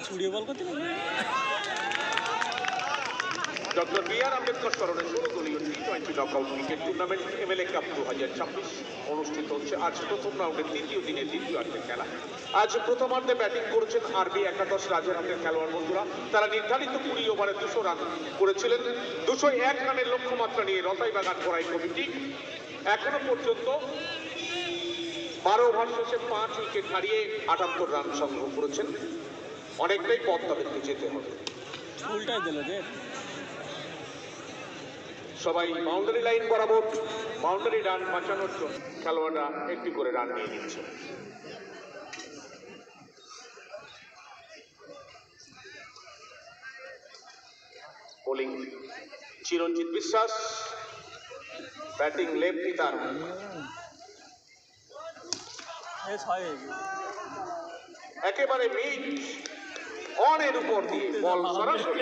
ছুড়িয়ে বল করতে পারবে। Doctor B.R.. Ambedkar স্মরণে 16 দলীয় টি-20 knockout cricket tournament MLA cup 2026 অনুষ্ঠিত হচ্ছে। আজ প্রথম রাউন্ডের তৃতীয় দিনে দ্বিতীয়ার্ধের খেলা। আজ প্রথমার্ধে ব্যাটিং করেছেন আরবি একাদশ রাজারহাটের খেলোয়াড় বন্ধুরা। তারা নির্ধারিত 20 ওভারে 200 রান করেছিলেন। 201 রানের লক্ষ্যমাত্রা নিয়ে রতাইবাগান করাই কমিটি এখনো পর্যন্ত 12 ওভার শেষে 5 উইকেট হারিয়ে 78 রান সংগ্রহ করেছেন। অনেকটাই পথ তাদেরকে যেতে হবে। উল্টাই দিল রে। সবাই বাউন্ডারি লাইন বরাবর বাউন্ডারি রান বাঁচানোর জন্য খেলোয়াড়রা একটি করে রান নিয়ে নিচ্ছে। বোলিং চিরঞ্জিত বিশ্বাস, ব্যাটিং লেফটি তার একেবারে মিড অনের উপর দিয়ে বল সরাসরি